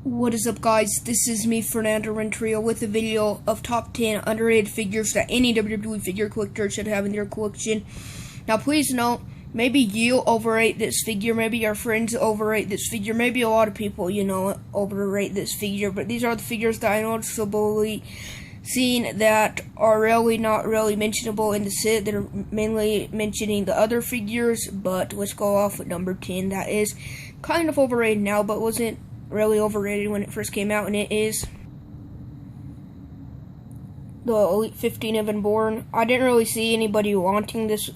What is up, guys? This is me, Fernando RENTERIA, with a video of top 10 underrated figures that any WWE figure collector should have in their collection. Now, please note, maybe you overrate this figure, maybe your friends overrate this figure, maybe a lot of people, overrate this figure, but these are the figures that I noticeably seen that are really not really mentionable in the set. They're mainly mentioning the other figures, but let's go off with number 10. That is kind of overrated now, but wasn't really overrated when it first came out, and it is the Elite 15 Evan Bourne. I didn't really see anybody wanting this,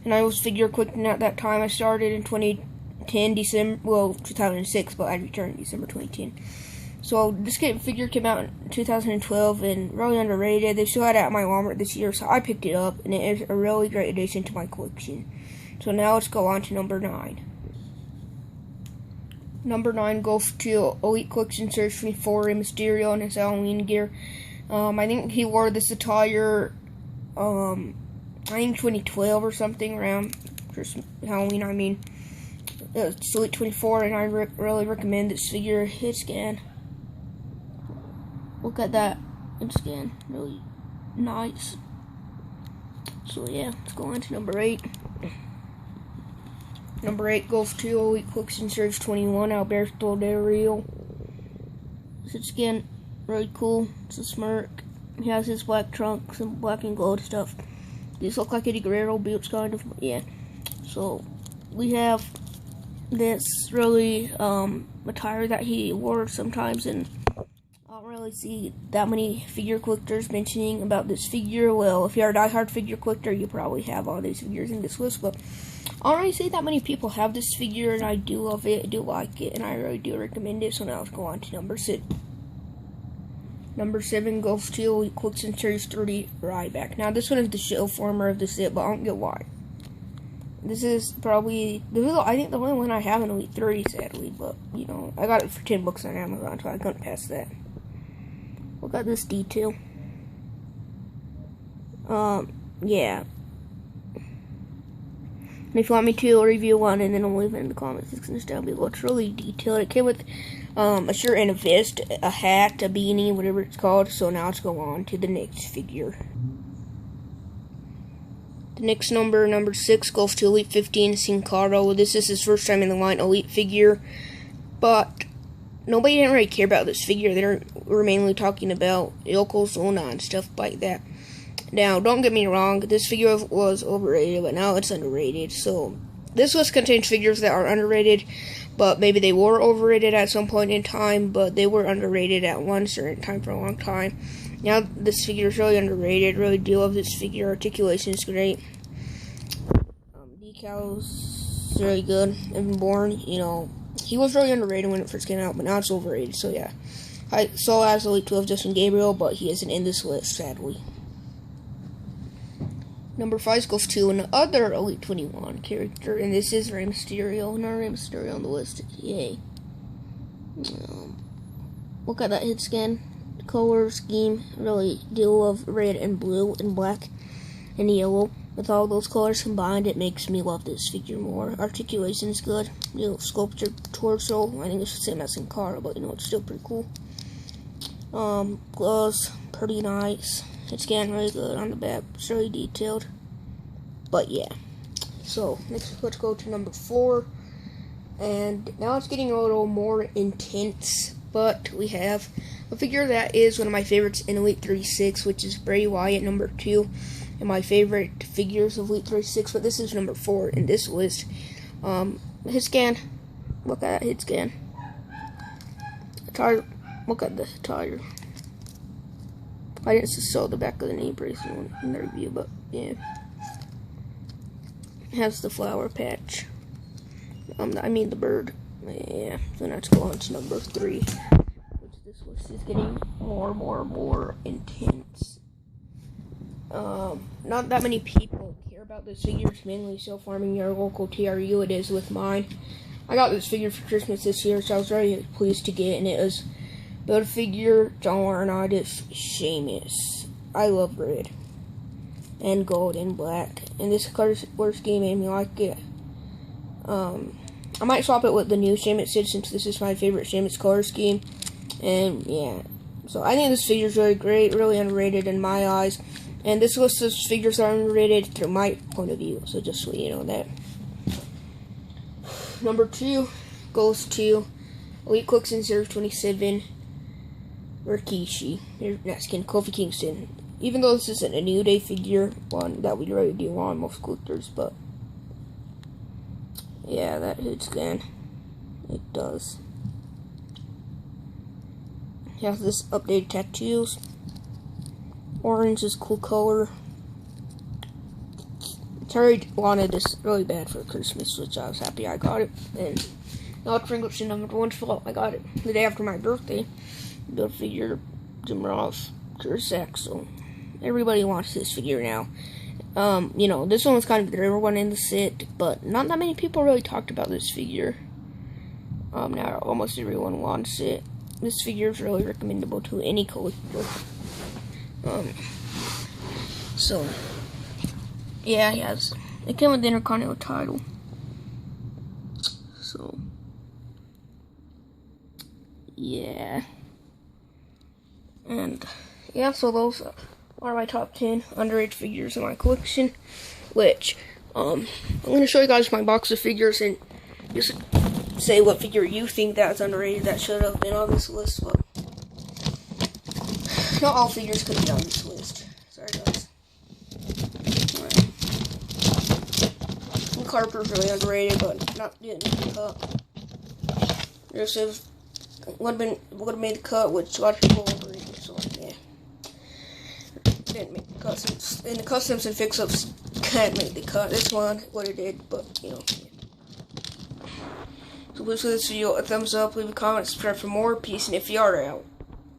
and I was figure collecting at that time. I started in 2010 December, well, 2006, but I returned in December 2010. So this figure came out in 2012 and really underrated. They still had it at my Walmart this year, so I picked it up, and it is a really great addition to my collection. So now let's go on to number 9. Number 9 goes to Elite Collection Series 24, Rey Mysterio in his Halloween gear. I think he wore this attire, I think 2012 or something, around Halloween, I mean. It's Elite 24, and I really recommend this figure. Hit scan. Look at that. Hit scan. Really nice. So yeah, let's go on to number 8. Number 8 goes to Elite Collection Series 21, Alberto Del Rio. It's again really cool. It's a smirk. He has his black trunks and black and gold stuff. These look like Eddie Guerrero boots, kind of. Yeah. So we have this really attire that he wore sometimes, and I don't really see that many figure collectors mentioning about this figure. Well, if you're a diehard figure collector, you probably have all these figures in this list, but I don't really see that many people have this figure, and I do love it, I do like it, and I really do recommend it. So now let's go on to number 6. Number 7 goes to Elite Collection Series 30, RYDER. Now this one is the show former of the set, but I don't get why. This is probably, I think, the only one I have in Elite 30, sadly, but, I got it for $10 on Amazon, so I couldn't pass that. Look at this detail. Yeah. And if you want me to review one, and then I'll leave it in the comment section down below. It's really detailed. It came with a shirt and a vest, a hat, a beanie, whatever it's called. So now let's go on to the next figure. The next number 6, goes to Elite 15, Sin Cara. This is his first time in the line Elite figure, but nobody didn't really care about this figure. They were mainly talking about YOKOZUNA and stuff like that. Now, don't get me wrong, this figure was overrated, but now it's underrated. So, this list contains figures that are underrated, but maybe they were overrated at some point in time, but they were underrated at one certain time for a long time. Now, this figure is really underrated. Really do love this figure. Articulation is great. Decals, really good. Evan Bourne, he was really underrated when it first came out, but now it's overrated, so yeah. I saw as Elite 12 Justin Gabriel, but he isn't in this list, sadly. Number 5 goes to another Elite 21 character, and this is Rey Mysterio. Another Rey Mysterio on the list. Yay. Look at that hit scan. The color scheme. Really do love red and blue and black and yellow. With all those colors combined, it makes me love this figure more. Articulation is good. Sculpture torso. I think it's the same as in CARA, but it's still pretty cool. Gloves, pretty nice. It's getting really good on the back. It's really detailed. But yeah. So, next let's go to number 4. And now it's getting a little more intense. But we have a figure that is one of my favorites in Elite 36, which is Bray Wyatt, number 2. And my favorite figures of Elite 36. But this is number 4 in this list. Hit scan. Look at that hit scan. Tire. Look at the tire. I didn't show the back of the knee brace in the review, but yeah. It has the flower patch. I mean the bird. Yeah. So now let's go on to number 3. Which this list is getting more intense. Not that many people care about this figure. It's mainly still farming your local TRU. It is with mine. I got this figure for Christmas this year, so I was very pleased to get it, and it was build figure, John Laurinaitis, Sheamus. I love red and gold and black, and this color scheme made me like it. I might swap it with the new Sheamus since this is my favorite Sheamus color scheme. And yeah, so I think this figure is really great, really underrated in my eyes. And this list of figures are underrated through my point of view, so just so you know that. Number 2 goes to Elite Collection Series 27, Rikishi. Not skin, Kofi Kingston. Even though this isn't a New Day figure, one that we already do on most collectors, but yeah, that hood scan, it does. He has this updated tattoos. Orange is cool color. Terry wanted this really bad for Christmas, which I was happy I got it. And not Pringleton number 1 fault. I got it the day after my birthday. Build figure Jim Ross, ZACK, so everybody wants this figure now. You know, this one was kind of the rare one in the set, but not that many people really talked about this figure. Now almost everyone wants it. This figure is really recommendable to any collector. So yeah, it came with the Intercontinental title. So yeah, and yeah, so those are my top 10 underrated figures in my collection, which I'm gonna show you guys my box of figures and just say what figure you think that's underrated that should have been on this list, but not all figures could be on this list. Sorry guys. Carter's really underrated, but not getting the cut. This would have made the cut, which a lot of people overrated, so yeah. Didn't make the cut since, and the customs and fix-ups can't make the cut. This one would have did, but you know. Yeah. So please give this video a thumbs up, leave a comment, subscribe for more. Peace, and if you are out.